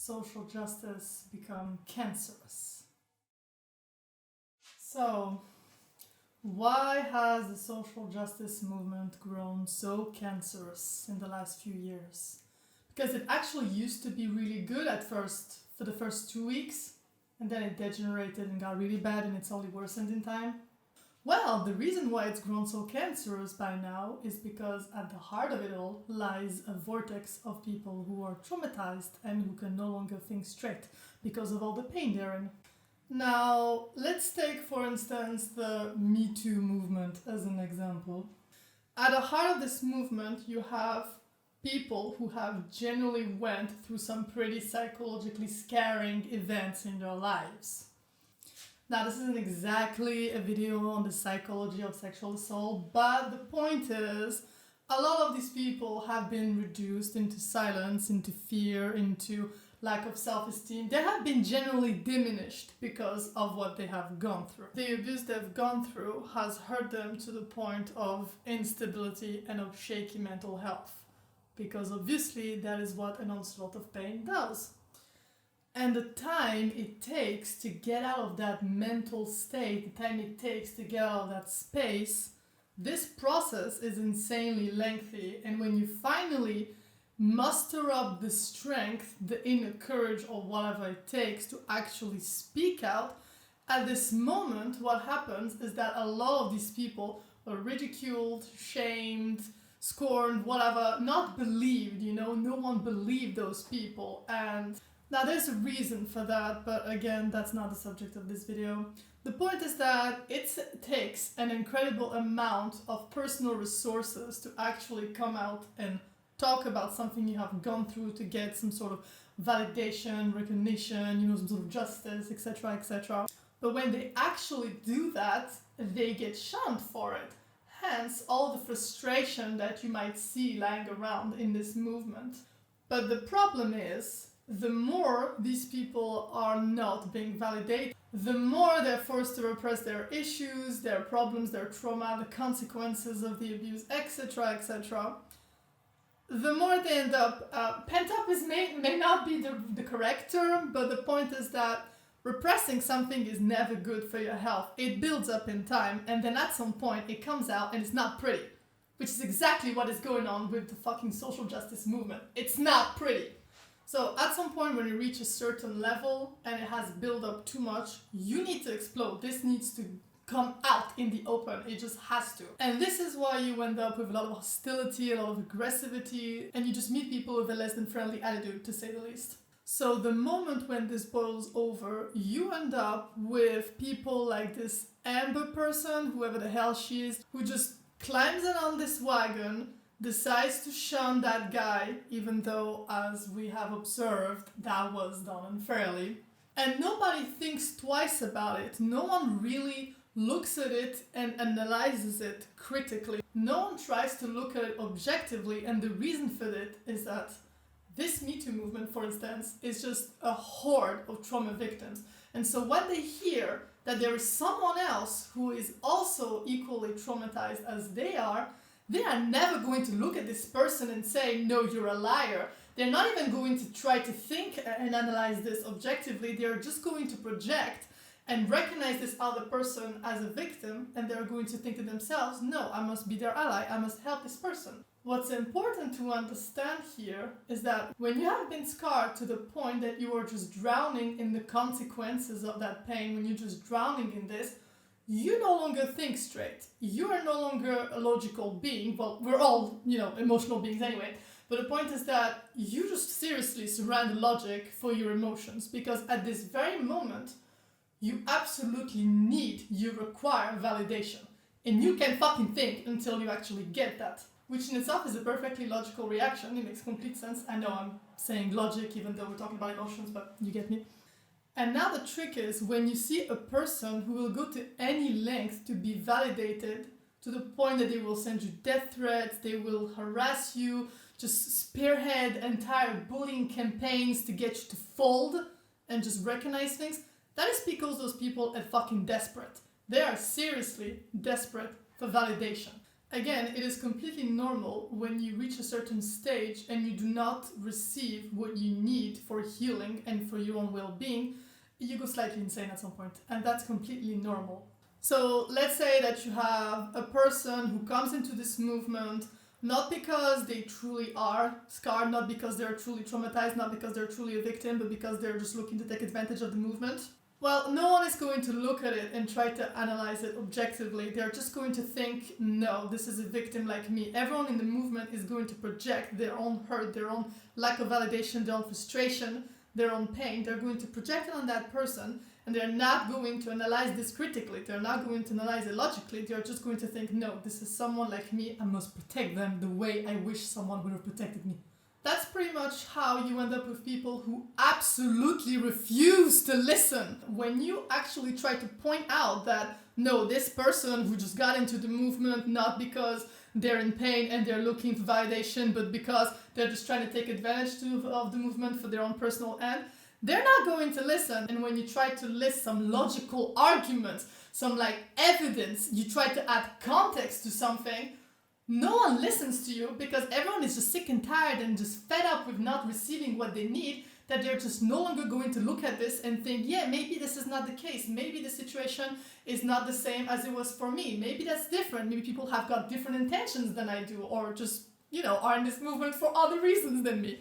social justice become cancerous. So, why has the social justice movement grown so cancerous in the last few years? Because it actually used to be really good at first, for the first 2 weeks, and then it degenerated and got really bad, and it's only worsened in time. Well, the reason why it's grown so cancerous by now is because at the heart of it all lies a vortex of people who are traumatized and who can no longer think straight because of all the pain they're in. Now, let's take, for instance, the Me Too movement as an example. At the heart of this movement, you have people who have generally went through some pretty psychologically scarring events in their lives. Now, this isn't exactly a video on the psychology of sexual assault, but the point is, a lot of these people have been reduced into silence, into fear, into lack of self-esteem. They have been generally diminished because of what they have gone through. The abuse they've gone through has hurt them to the point of instability and of shaky mental health, because obviously that is what an onslaught of pain does. And the time it takes to get out of that mental state, the time it takes to get out of that space, this process is insanely lengthy. And when you finally muster up the strength, the inner courage, or whatever it takes to actually speak out, at this moment, what happens is that a lot of these people are ridiculed, shamed, scorned, whatever, not believed, no one believed those people. And now there's a reason for that, but again, that's not the subject of this video. The point is that it takes an incredible amount of personal resources to actually come out and talk about something you have gone through, to get some sort of validation, recognition, some sort of justice, etc., etc. But when they actually do that, they get shunned for it. Hence, all the frustration that you might see lying around in this movement. But the problem is, the more these people are not being validated, the more they're forced to repress their issues, their problems, their trauma, the consequences of the abuse, etc., etc. The more they end up, pent up may not be the correct term, but the point is that repressing something is never good for your health. It builds up in time, and then at some point it comes out and it's not pretty. Which is exactly what is going on with the fucking social justice movement. It's not pretty. So at some point when you reach a certain level and it has built up too much, you need to explode. This needs to come out in the open. It just has to. And this is why you end up with a lot of hostility, a lot of aggressivity, and you just meet people with a less than friendly attitude, to say the least. So the moment when this boils over, you end up with people like this Amber person, whoever the hell she is, who just climbs in on this wagon, decides to shun that guy, even though, as we have observed, that was done unfairly. And nobody thinks twice about it. No one really looks at it and analyzes it critically. No one tries to look at it objectively, and the reason for it is that this Me Too movement, for instance, is just a horde of trauma victims. And so when they hear that there is someone else who is also equally traumatized as they are never going to look at this person and say, no, you're a liar. They're not even going to try to think and analyze this objectively. They're just going to project and recognize this other person as a victim, and they're going to think to themselves, no, I must be their ally. I must help this person. What's important to understand here is that when you have been scarred to the point that you are just drowning in the consequences of that pain, when you're just drowning in this, you no longer think straight. You are no longer a logical being. Well, we're all, emotional beings anyway. But the point is that you just seriously surrender logic for your emotions, because at this very moment, you absolutely you require validation. And you can fucking think until you actually get that, which in itself is a perfectly logical reaction. It makes complete sense. I know I'm saying logic even though we're talking about emotions, but you get me. And now the trick is, when you see a person who will go to any length to be validated, to the point that they will send you death threats, they will harass you, just spearhead entire bullying campaigns to get you to fold and just recognize things, that is because those people are fucking desperate. They are seriously desperate for validation. Again, it is completely normal when you reach a certain stage and you do not receive what you need for healing and for your own well-being, you go slightly insane at some point, and that's completely normal. So let's say that you have a person who comes into this movement not because they truly are scarred, not because they're truly traumatized, not because they're truly a victim, but because they're just looking to take advantage of the movement. Well, no one is going to look at it and try to analyze it objectively. They're just going to think, no, this is a victim like me. Everyone in the movement is going to project their own hurt, their own lack of validation, their own frustration, their own pain. They're going to project it on that person, and they're not going to analyze this critically. They're not going to analyze it logically. They're just going to think, no, this is someone like me. I must protect them the way I wish someone would have protected me. That's pretty much how you end up with people who absolutely refuse to listen. When you actually try to point out that, no, this person who just got into the movement not because they're in pain and they're looking for validation, but because they're just trying to take advantage of the movement for their own personal end, they're not going to listen. And when you try to list some logical arguments, some evidence, you try to add context to something, no one listens to you because everyone is just sick and tired and just fed up with not receiving what they need, that they're just no longer going to look at this and think, yeah, maybe this is not the case. Maybe the situation is not the same as it was for me. Maybe that's different. Maybe people have got different intentions than I do, or just, are in this movement for other reasons than me.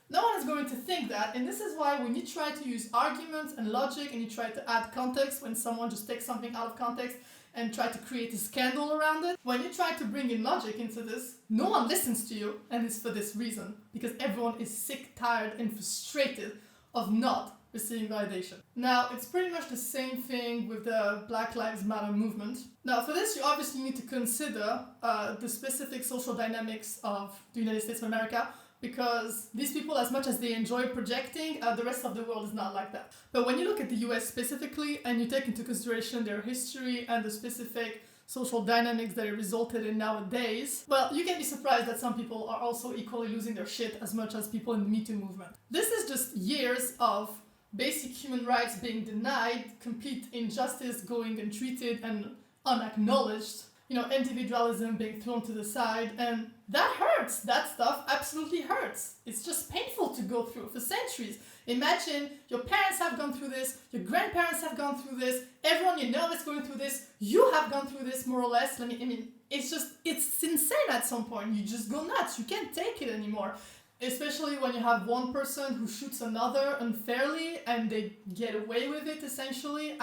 No one is going to think that, and this is why when you try to use arguments and logic and you try to add context, when someone just takes something out of context and try to create a scandal around it, when you try to bring in logic into this, no one listens to you, and it's for this reason, because everyone is sick, tired, and frustrated of not receiving validation. Now, it's pretty much the same thing with the Black Lives Matter movement. Now, for this, you obviously need to consider the specific social dynamics of the United States of America, because these people, as much as they enjoy projecting, the rest of the world is not like that. But when you look at the US specifically, and you take into consideration their history and the specific social dynamics that it resulted in nowadays, well, you can be surprised that some people are also equally losing their shit as much as people in the Me Too movement. This is just years of basic human rights being denied, complete injustice going untreated and unacknowledged, individualism being thrown to the side, and that hurts. That stuff absolutely hurts. It's just painful to go through for centuries. Imagine your parents have gone through this, your grandparents have gone through this, everyone you know is going through this, you have gone through this more or less. It's insane at some point. You just go nuts. You can't take it anymore. Especially when you have one person who shoots another unfairly and they get away with it, essentially.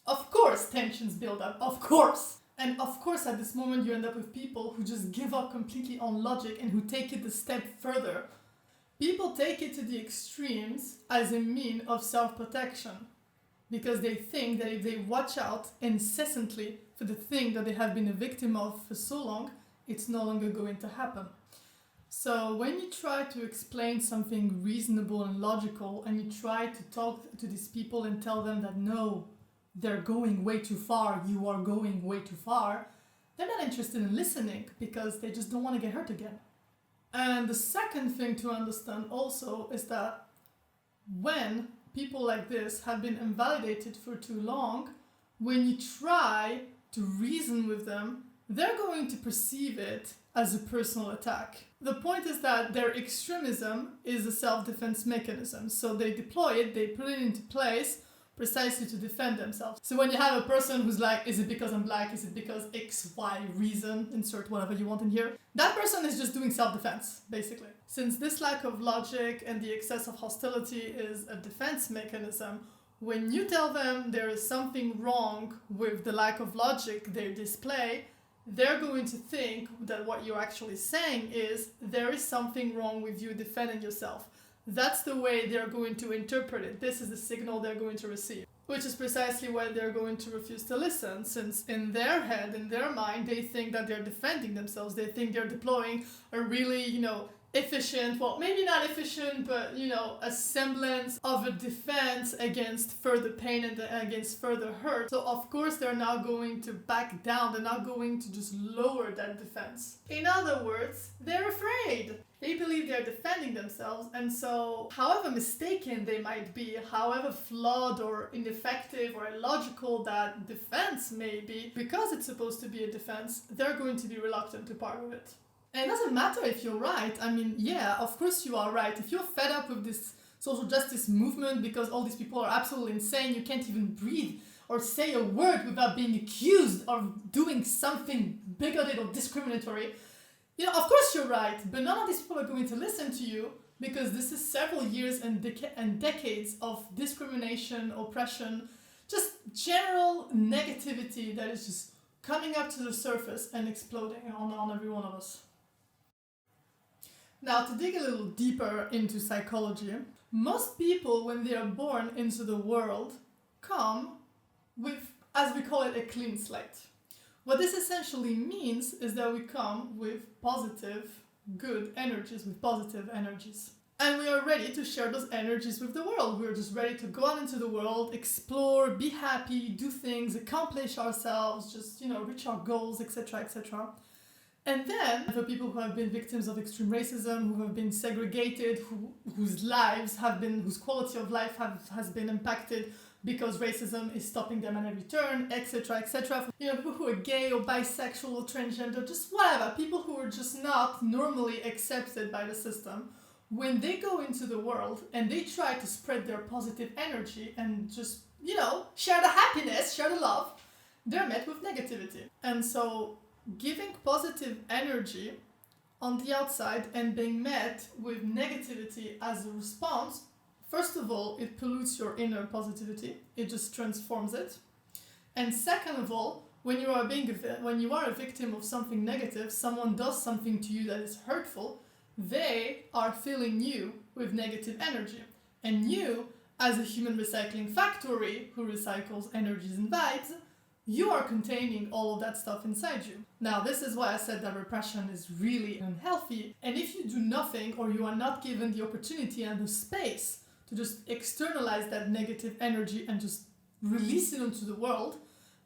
Of course tensions build up, of course. And of course, at this moment, you end up with people who just give up completely on logic and who take it a step further. People take it to the extremes as a mean of self-protection, because they think that if they watch out incessantly for the thing that they have been a victim of for so long, it's no longer going to happen. So when you try to explain something reasonable and logical, and you try to talk to these people and tell them that no, they're going way too far, you are going way too far, they're not interested in listening because they just don't want to get hurt again. And the second thing to understand also is that when people like this have been invalidated for too long, when you try to reason with them, they're going to perceive it as a personal attack. The point is that their extremism is a self-defense mechanism. So they deploy it, they put it into place precisely to defend themselves. So when you have a person who's like, is it because I'm black? Is it because X, Y reason? Insert whatever you want in here. That person is just doing self-defense, basically. Since this lack of logic and the excess of hostility is a defense mechanism, when you tell them there is something wrong with the lack of logic they display, they're going to think that what you're actually saying is there is something wrong with you defending yourself. That's the way they're going to interpret it. This is the signal they're going to receive. Which is precisely why they're going to refuse to listen, since in their head, in their mind, they think that they're defending themselves. They think they're deploying a really, efficient, well, maybe not efficient, but a semblance of a defense against further pain and against further hurt. So of course they're now going to back down, they're not going to just lower that defense. In other words, they're afraid. They believe they're defending themselves, and so however mistaken they might be, however flawed or ineffective or illogical that defense may be, because it's supposed to be a defense, they're going to be reluctant to part with it. And it doesn't matter if you're right. I mean, yeah, of course you are right. If you're fed up with this social justice movement because all these people are absolutely insane, you can't even breathe or say a word without being accused of doing something bigoted or discriminatory, of course you're right, but none of these people are going to listen to you because this is several years and decades of discrimination, oppression, just general negativity that is just coming up to the surface and exploding on every one of us. Now, to dig a little deeper into psychology, most people, when they are born into the world, come with, as we call it, a clean slate. What this essentially means is that we come with positive, good energies, with positive energies. And we are ready to share those energies with the world. We're just ready to go out into the world, explore, be happy, do things, accomplish ourselves, just, reach our goals, etc., etc. And then, for people who have been victims of extreme racism, who have been segregated, whose lives have been, whose quality of life has been impacted because racism is stopping them at every turn, etc., etc. People who are gay or bisexual or transgender, just whatever, people who are just not normally accepted by the system, when they go into the world and they try to spread their positive energy and just, share the happiness, share the love, they're met with negativity. And so giving positive energy on the outside and being met with negativity as a response, first of all, it pollutes your inner positivity. It just transforms it. And second of all, when you are a victim of something negative, someone does something to you that is hurtful, they are filling you with negative energy. And you, as a human recycling factory who recycles energies and vibes, you are containing all of that stuff inside you. Now, this is why I said that repression is really unhealthy. And if you do nothing, or you are not given the opportunity and the space to just externalize that negative energy and just release it into the world,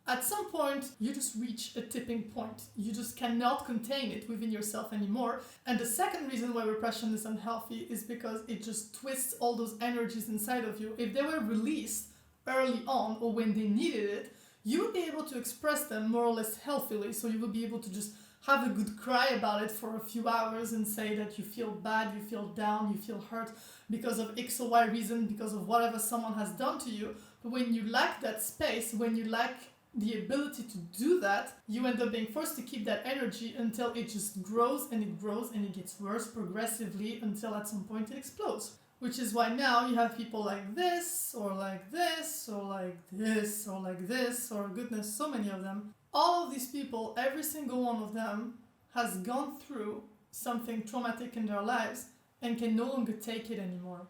at some point you just reach a tipping point. You just cannot contain it within yourself anymore. And the second reason why repression is unhealthy is because it just twists all those energies inside of you. If they were released early on or when they needed it, you would be able to express them more or less healthily. So you would be able to just have a good cry about it for a few hours and say that you feel bad, you feel down, you feel hurt because of X or Y reason, because of whatever someone has done to you. But when you lack that space, when you lack the ability to do that, you end up being forced to keep that energy until it just grows and it gets worse progressively until at some point it explodes. Which is why now you have people like this, or like this, or like this, or like this, or goodness, so many of them. All of these people, every single one of them, has gone through something traumatic in their lives and can no longer take it anymore.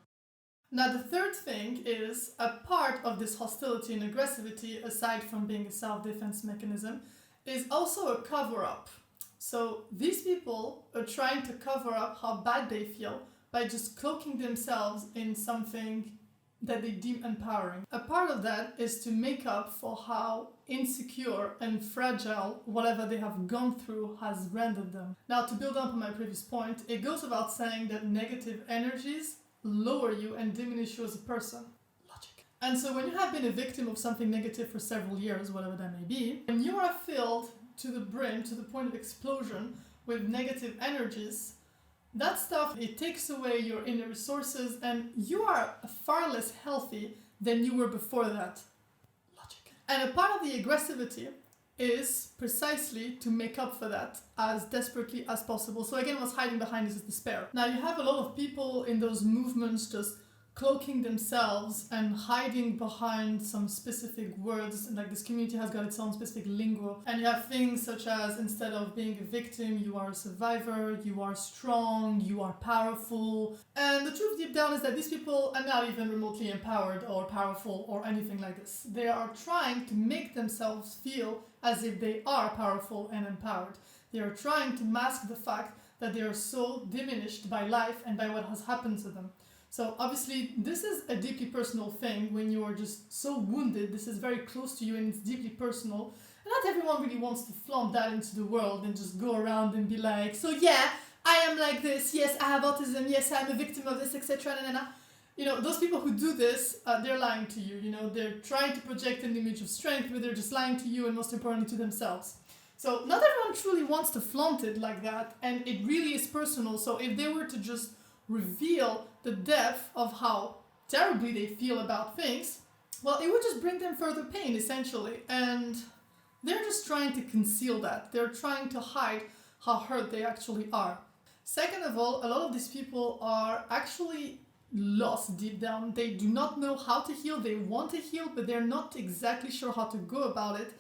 Now, the third thing is, a part of this hostility and aggressivity, aside from being a self-defense mechanism, is also a cover-up. So these people are trying to cover up how bad they feel by just cloaking themselves in something that they deem empowering. A part of that is to make up for how insecure and fragile whatever they have gone through has rendered them. Now, to build up on my previous point, it goes without saying that negative energies lower you and diminish you as a person. Logic. And so when you have been a victim of something negative for several years, whatever that may be, when you are filled to the brim, to the point of explosion with negative energies, that stuff, it takes away your inner resources and you are far less healthy than you were before that. Logic. And a part of the aggressivity is precisely to make up for that as desperately as possible. So again, what's hiding behind this is despair. Now, you have a lot of people in those movements just cloaking themselves and hiding behind some specific words. Like, this community has got its own specific lingo. And you have things such as, instead of being a victim, you are a survivor, you are strong, you are powerful. And the truth deep down is that these people are not even remotely empowered or powerful or anything like this. They are trying to make themselves feel as if they are powerful and empowered. They are trying to mask the fact that they are so diminished by life and by what has happened to them. So obviously this is a deeply personal thing. When you are just so wounded, this is very close to you and it's deeply personal. And not everyone really wants to flaunt that into the world and just go around and be like, so yeah, I am like this, yes, I have autism, yes, I'm a victim of this, etc. You know, those people who do this, they're lying to you. You know, they're trying to project an image of strength, but they're just lying to you and most importantly to themselves. So not everyone truly wants to flaunt it like that, and it really is personal. So if they were to just reveal the depth of how terribly they feel about things, well, it would just bring them further pain, essentially. And they're just trying to conceal that. They're trying to hide how hurt they actually are. Second of all, a lot of these people are actually lost deep down. They do not know how to heal. They want to heal, but they're not exactly sure how to go about it.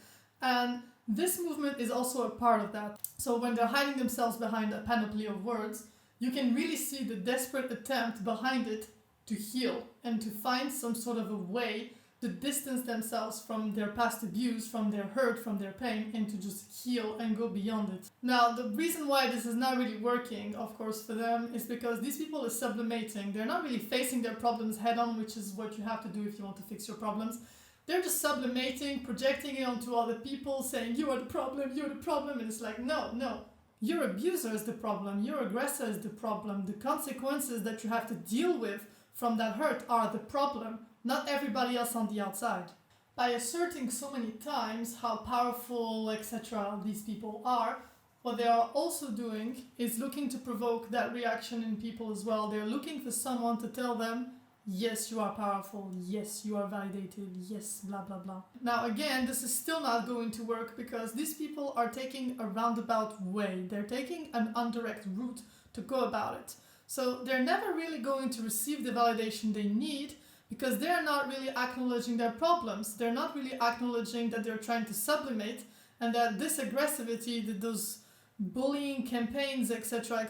And this movement is also a part of that. So when they're hiding themselves behind a panoply of words, you can really see the desperate attempt behind it to heal and to find some sort of a way to distance themselves from their past abuse, from their hurt, from their pain, and to just heal and go beyond it. Now, the reason why this is not really working, of course, for them is because these people are sublimating. They're not really facing their problems head on, which is what you have to do if you want to fix your problems. They're just sublimating, projecting it onto other people, saying, you are the problem, you're the problem. And it's like, no. Your abuser is the problem. Your aggressor is the problem. The consequences that you have to deal with from that hurt are the problem, not everybody else on the outside. By asserting so many times how powerful, etc. these people are, what they are also doing is looking to provoke that reaction in people as well. They're looking for someone to tell them, yes, you are powerful, yes, you are validated, yes, blah, blah, blah. Now, again, this is still not going to work because these people are taking a roundabout way. They're taking an indirect route to go about it. So they're never really going to receive the validation they need because they're not really acknowledging their problems. They're not really acknowledging that they're trying to sublimate and that this aggressivity, that those bullying campaigns, etc.,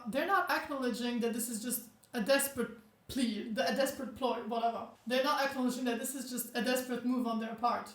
they're not acknowledging that this is just a desperate plea, a desperate ploy, whatever. They're not acknowledging that this is just a desperate move on their part.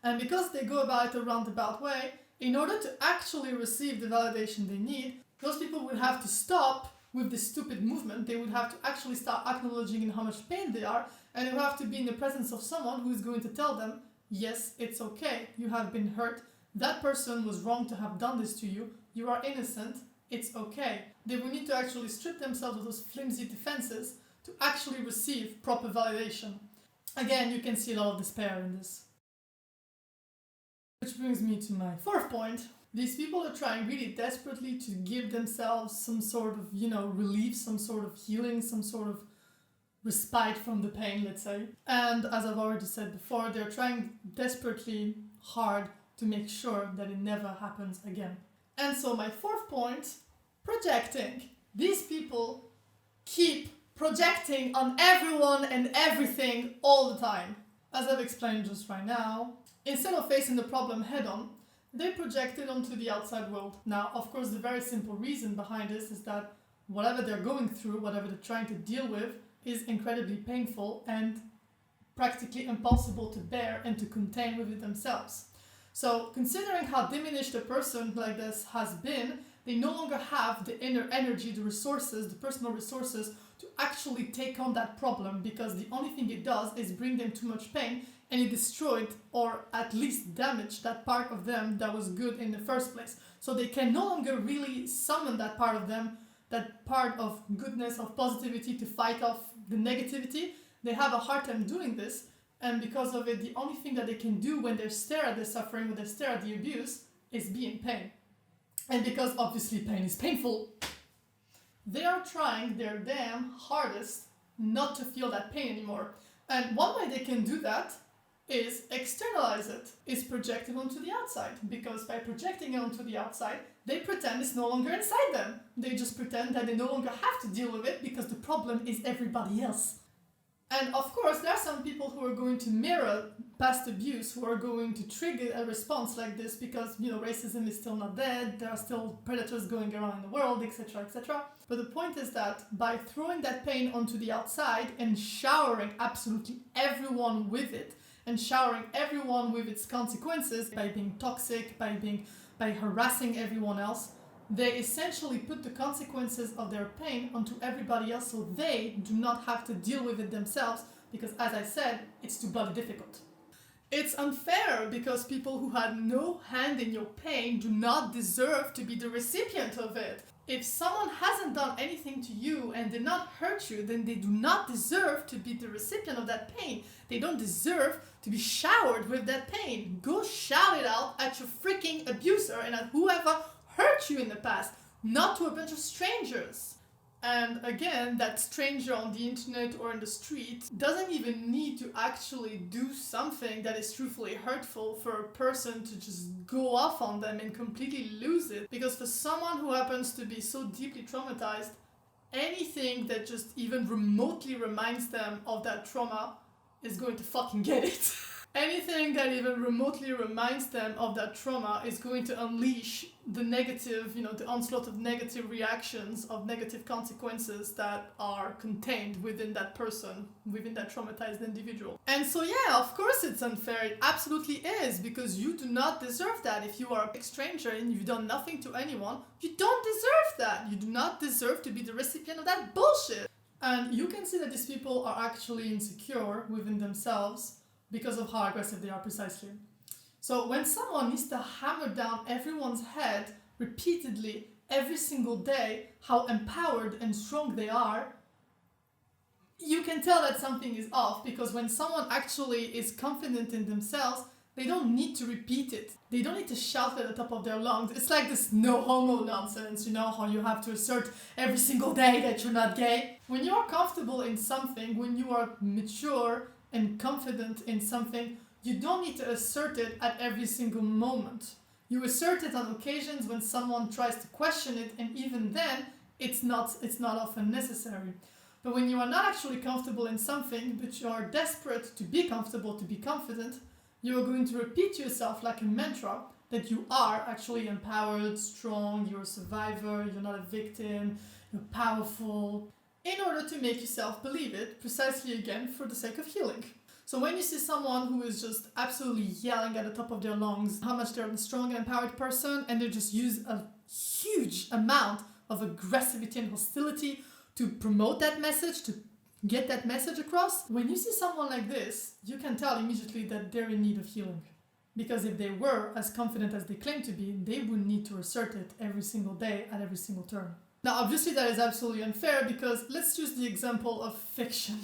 And because they go about it a roundabout way, in order to actually receive the validation they need, those people would have to stop with this stupid movement. They would have to actually start acknowledging in how much pain they are, and they would have to be in the presence of someone who is going to tell them, yes, it's okay, you have been hurt, that person was wrong to have done this to you, you are innocent, it's okay. They would need to actually strip themselves of those flimsy defenses to actually receive proper validation. Again, you can see a lot of despair in this. Which brings me to my fourth point. These people are trying really desperately to give themselves some sort of, relief, some sort of healing, some sort of respite from the pain, let's say. And as I've already said before, they're trying desperately hard to make sure that it never happens again. And so my fourth point, projecting. These people keep projecting on everyone and everything all the time. As I've explained just right now, instead of facing the problem head on, they project it onto the outside world. Now, of course, the very simple reason behind this is that whatever they're going through, whatever they're trying to deal with, is incredibly painful and practically impossible to bear and to contain within themselves. So, considering how diminished a person like this has been, they no longer have the inner energy, the resources, the personal resources to actually take on that problem, because the only thing it does is bring them too much pain, and it destroyed or at least damaged that part of them that was good in the first place. So they can no longer really summon that part of them, that part of goodness, of positivity, to fight off the negativity. They have a hard time doing this, and because of it, the only thing that they can do when they stare at the suffering, when they stare at the abuse, is be in pain. And because obviously pain is painful, they are trying their damn hardest not to feel that pain anymore. And one way they can do that is externalize it, is project it onto the outside. Because by projecting it onto the outside, they pretend it's no longer inside them. They just pretend that they no longer have to deal with it because the problem is everybody else. And of course, there are some people who are going to mirror past abuse, who are going to trigger a response like this because, racism is still not dead, there are still predators going around in the world, etc., etc. But the point is that by throwing that pain onto the outside and showering absolutely everyone with it, and showering everyone with its consequences by being toxic, by harassing everyone else, They essentially put the consequences of their pain onto everybody else so they do not have to deal with it themselves because, as I said, it's too bloody difficult. It's unfair because people who had no hand in your pain do not deserve to be the recipient of it. If someone hasn't done anything to you and did not hurt you, then they do not deserve to be the recipient of that pain. They don't deserve to be showered with that pain. Go shout it out at your freaking abuser and at whoever hurt you in the past, not to a bunch of strangers. And again, that stranger on the internet or in the street doesn't even need to actually do something that is truthfully hurtful for a person to just go off on them and completely lose it. Because for someone who happens to be so deeply traumatized, anything that just even remotely reminds them of that trauma is going to fucking get it. Anything that even remotely reminds them of that trauma is going to unleash the negative, the onslaught of negative reactions, of negative consequences that are contained within that person, within that traumatized individual. And so yeah, of course it's unfair, it absolutely is, because you do not deserve that. If you are a stranger and you've done nothing to anyone, you don't deserve that. You do not deserve to be the recipient of that bullshit. And you can see that these people are actually insecure within themselves because of how aggressive they are precisely. So when someone needs to hammer down everyone's head repeatedly every single day how empowered and strong they are, you can tell that something is off, because when someone actually is confident in themselves, they don't need to repeat it. They don't need to shout at the top of their lungs. It's like this no homo nonsense, how you have to assert every single day that you're not gay. When you are comfortable in something, when you are mature and confident in something, you don't need to assert it at every single moment. You assert it on occasions when someone tries to question it, and even then, it's not often necessary. But when you are not actually comfortable in something, but you are desperate to be comfortable, to be confident, you are going to repeat to yourself like a mantra that you are actually empowered, strong, you're a survivor, you're not a victim, you're powerful, in order to make yourself believe it, precisely again for the sake of healing. So when you see someone who is just absolutely yelling at the top of their lungs how much they're a strong and empowered person, and they just use a huge amount of aggressivity and hostility to promote that message, to get that message across, when you see someone like this, you can tell immediately that they're in need of healing. Because if they were as confident as they claim to be, they wouldn't need to assert it every single day at every single turn. Now, obviously that is absolutely unfair, because let's use the example of fiction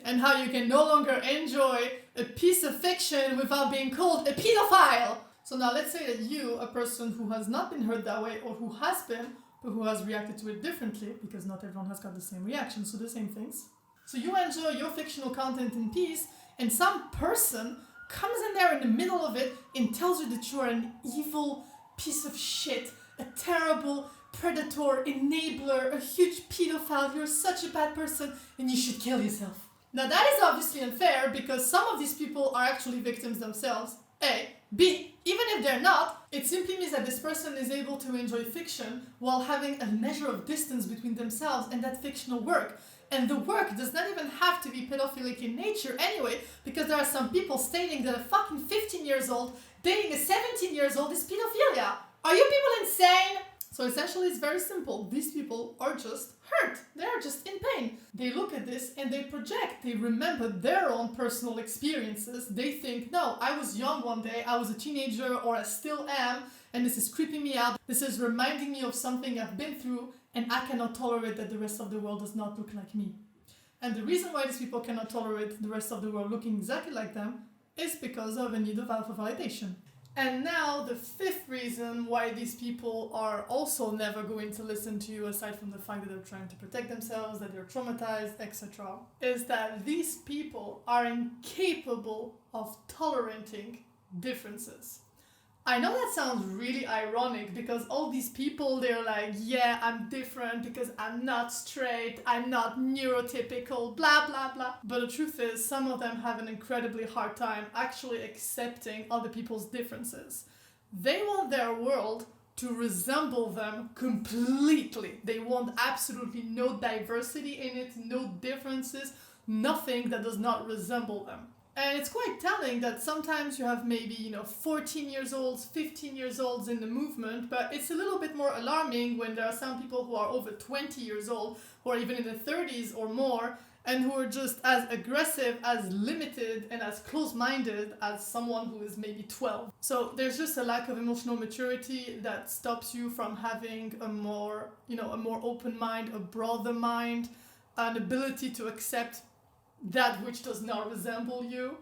and how you can no longer enjoy a piece of fiction without being called a pedophile. So now let's say that you, a person who has not been hurt that way, or who has been, but who has reacted to it differently, because not everyone has got the same reaction, so the same things. So you enjoy your fictional content in peace, and some person comes in there in the middle of it and tells you that you are an evil piece of shit, a terrible predator, enabler, a huge pedophile, you're such a bad person and you should kill yourself. Now that is obviously unfair, because some of these people are actually victims themselves, A. B. Even if they're not, it simply means that this person is able to enjoy fiction while having a measure of distance between themselves and that fictional work. And the work does not even have to be pedophilic in nature anyway, because there are some people stating that a fucking 15 years old dating a 17 years old is pedophilia. Are you people insane? So essentially it's very simple. These people are just hurt. They are just in pain. They look at this and they project. They remember their own personal experiences. They think, no, I was young one day, I was a teenager, or I still am, and this is creeping me out. This is reminding me of something I've been through, and I cannot tolerate that the rest of the world does not look like me. And the reason why these people cannot tolerate the rest of the world looking exactly like them is because of a need of alpha validation. And now the fifth reason why these people are also never going to listen to you, aside from the fact that they're trying to protect themselves, that they're traumatized, etc., is that these people are incapable of tolerating differences. I know that sounds really ironic, because all these people, they're like, yeah, I'm different because I'm not straight, I'm not neurotypical, blah, blah, blah. But the truth is, some of them have an incredibly hard time actually accepting other people's differences. They want their world to resemble them completely. They want absolutely no diversity in it, no differences, nothing that does not resemble them. And it's quite telling that sometimes you have maybe, 14 years olds, 15 years olds in the movement, but it's a little bit more alarming when there are some people who are over 20 years old, who are even in their 30s or more, and who are just as aggressive, as limited, and as close-minded as someone who is maybe 12. So there's just a lack of emotional maturity that stops you from having a more open mind, a broader mind, an ability to accept that which does not resemble you.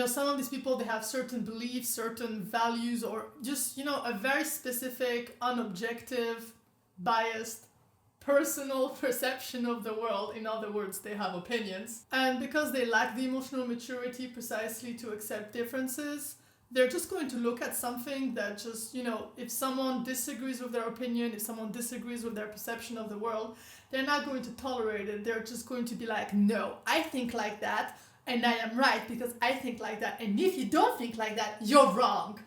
Some of these people, they have certain beliefs, certain values, or just, a very specific, unobjective, biased, personal perception of the world. In other words, they have opinions. And because they lack the emotional maturity precisely to accept differences, they're just going to look at something that just, if someone disagrees with their opinion, if someone disagrees with their perception of the world, they're not going to tolerate it. They're just going to be like, no, I think like that, and I am right because I think like that. And if you don't think like that, you're wrong.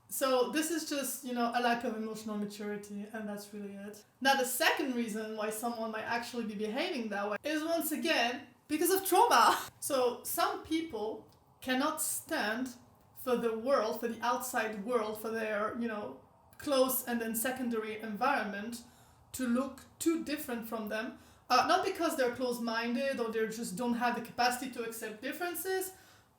So this is just, a lack of emotional maturity, and that's really it. Now, the second reason why someone might actually be behaving that way is, once again, because of trauma. So some people cannot stand for the world, for the outside world, for their, close and then secondary environment to look too different from them. Not because they're close-minded or they just don't have the capacity to accept differences,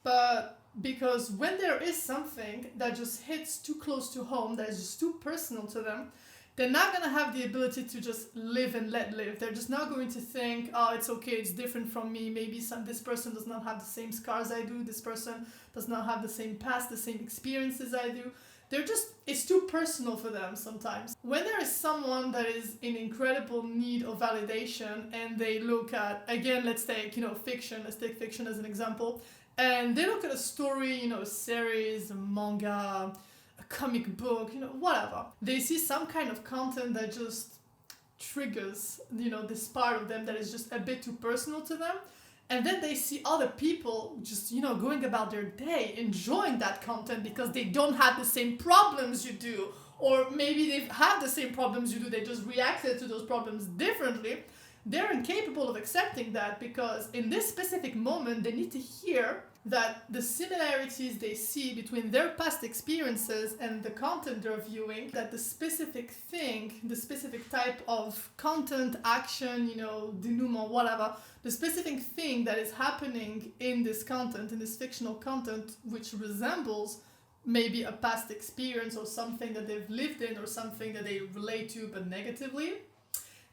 but because when there is something that just hits too close to home, that is just too personal to them, they're not going to have the ability to just live and let live. They're just not going to think, oh, it's okay, it's different from me. Maybe this person does not have the same scars I do. This person does not have the same past, the same experiences I do. It's too personal for them sometimes. When there is someone that is in incredible need of validation and they look at, again, let's take, fiction. Let's take fiction as an example. And they look at a story, a series, a manga, a comic book, whatever. They see some kind of content that just triggers, this part of them that is just a bit too personal to them. And then they see other people just, going about their day, enjoying that content because they don't have the same problems you do. Or maybe they have the same problems you do, they just reacted to those problems differently. They're incapable of accepting that because in this specific moment, they need to hear that the similarities they see between their past experiences and the content they're viewing, that the specific thing, the specific type of content, action, denouement, whatever, the specific thing that is happening in this content, in this fictional content, which resembles maybe a past experience or something that they've lived in or something that they relate to but negatively,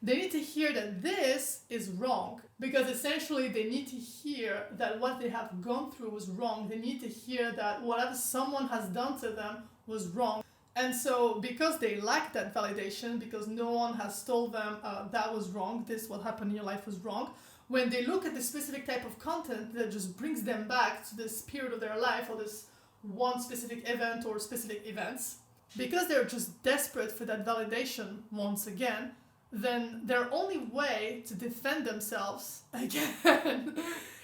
they need to hear that this is wrong, because essentially they need to hear that what they have gone through was wrong. They need to hear that whatever someone has done to them was wrong. And so because they lack that validation, because no one has told them that was wrong, this what happened in your life was wrong, when they look at the specific type of content that just brings them back to this period of their life or this one specific event or specific events, because they're just desperate for that validation once again, then their only way to defend themselves again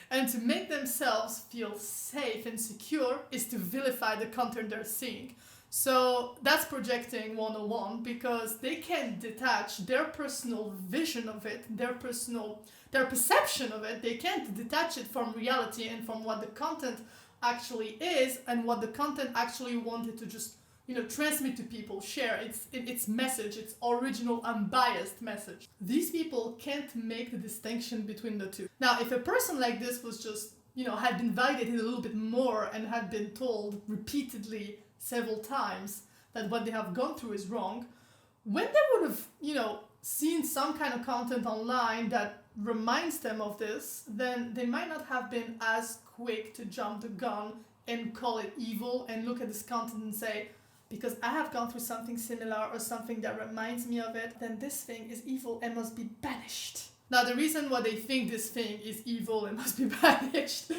and to make themselves feel safe and secure is to vilify the content they're seeing. So that's projecting 101, because they can't detach their personal vision of it, their perception of it. They can't detach it from reality and from what the content actually is and what the content actually wanted to just transmit to people, share its message, its original unbiased message. These people can't make the distinction between the two. Now, if a person like this was just, had been validated a little bit more and had been told repeatedly several times that what they have gone through is wrong, when they would have, seen some kind of content online that reminds them of this, then they might not have been as quick to jump the gun and call it evil and look at this content and say, because I have gone through something similar or something that reminds me of it, then this thing is evil and must be banished. Now, the reason why they think this thing is evil and must be banished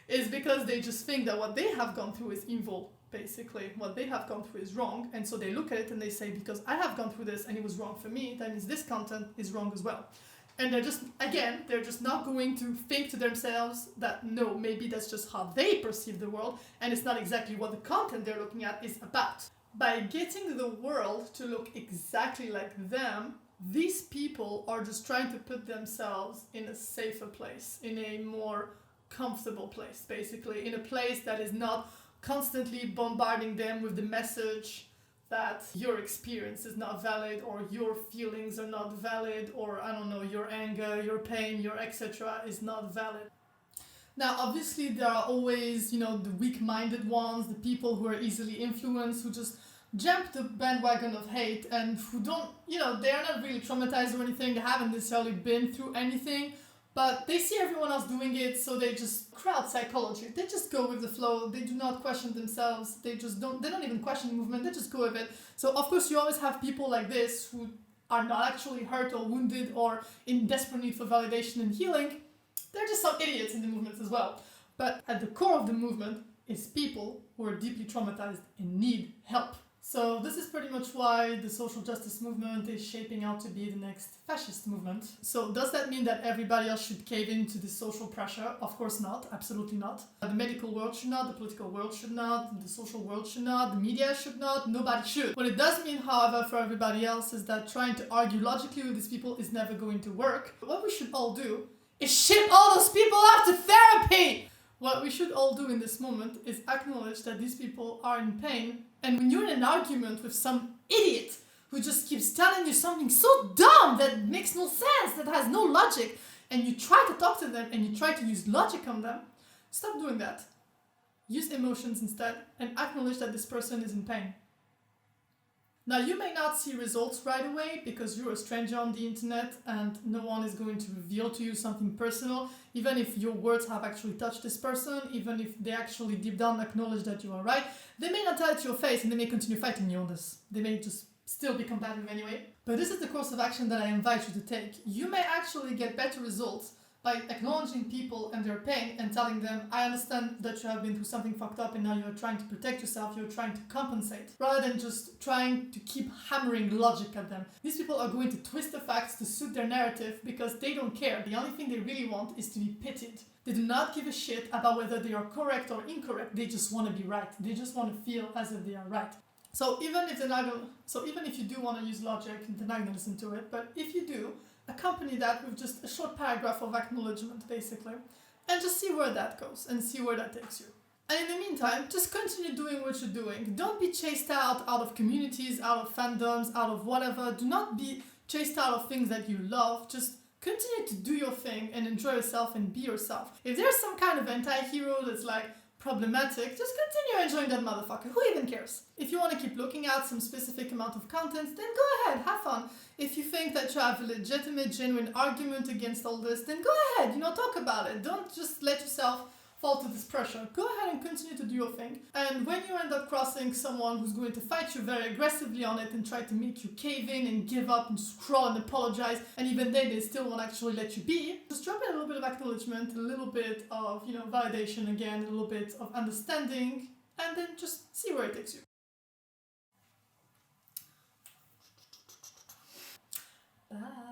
is because they just think that what they have gone through is evil, basically. What they have gone through is wrong, and so they look at it and they say, because I have gone through this and it was wrong for me, that means this content is wrong as well. And they're just not going to think to themselves that, no, maybe that's just how they perceive the world, and it's not exactly what the content they're looking at is about. By getting the world to look exactly like them, these people are just trying to put themselves in a safer place, in a more comfortable place, basically, in a place that is not constantly bombarding them with the message that your experience is not valid, or your feelings are not valid, or I don't know, your anger, your pain, your etc. is not valid. Now, obviously, there are always, the weak-minded ones, the people who are easily influenced, who just jump the bandwagon of hate and who don't, they are not really traumatized or anything, they haven't necessarily been through anything, but they see everyone else doing it, so they just crowd psychology. They just go with the flow, they do not question themselves, they don't even question the movement, they just go with it. So, of course, you always have people like this who are not actually hurt or wounded or in desperate need for validation and healing. They're just some idiots in the movements as well. But at the core of the movement is people who are deeply traumatized and need help. So this is pretty much why the social justice movement is shaping out to be the next fascist movement. So does that mean that everybody else should cave into this social pressure? Of course not, absolutely not. The medical world should not, the political world should not, the social world should not, the media should not, nobody should. What it does mean, however, for everybody else is that trying to argue logically with these people is never going to work. But what we should all do is ship all those people off to therapy! What we should all do in this moment is acknowledge that these people are in pain, and when you're in an argument with some idiot who just keeps telling you something so dumb that makes no sense, that has no logic, and you try to talk to them and you try to use logic on them, stop doing that. Use emotions instead and acknowledge that this person is in pain. Now, you may not see results right away because you're a stranger on the internet and no one is going to reveal to you something personal, even if your words have actually touched this person, even if they actually deep down acknowledge that you are right. They may not tell it to your face and they may continue fighting you on this. They may just still be combative anyway. But this is the course of action that I invite you to take. You may actually get better results by acknowledging people and their pain and telling them, I understand that you have been through something fucked up and now you're trying to protect yourself, you're trying to compensate, rather than just trying to keep hammering logic at them. These people are going to twist the facts to suit their narrative because they don't care. The only thing they really want is to be pitied. They do not give a shit about whether they are correct or incorrect. They just want to be right. They just want to feel as if they are right. So even if you do want to use logic, they're not going to listen to it, but if you do, accompany that with just a short paragraph of acknowledgement, basically, and just see where that goes and see where that takes you. And in the meantime, just continue doing what you're doing. Don't be chased out of communities, out of fandoms, out of whatever. Do not be chased out of things that you love. Just continue to do your thing and enjoy yourself and be yourself. If there's some kind of anti-hero that's like problematic, just continue enjoying that motherfucker. Who even cares? If you want to keep looking at some specific amount of content, then go ahead, have fun. If you think that you have a legitimate, genuine argument against all this, then go ahead, talk about it. Don't just let yourself fall to this pressure. Go ahead and continue to do your thing. And when you end up crossing someone who's going to fight you very aggressively on it and try to make you cave in and give up and scroll and apologize, and even then they still won't actually let you be, just drop in a little bit of acknowledgement, a little bit of, validation again, a little bit of understanding, and then just see where it takes you. Bye.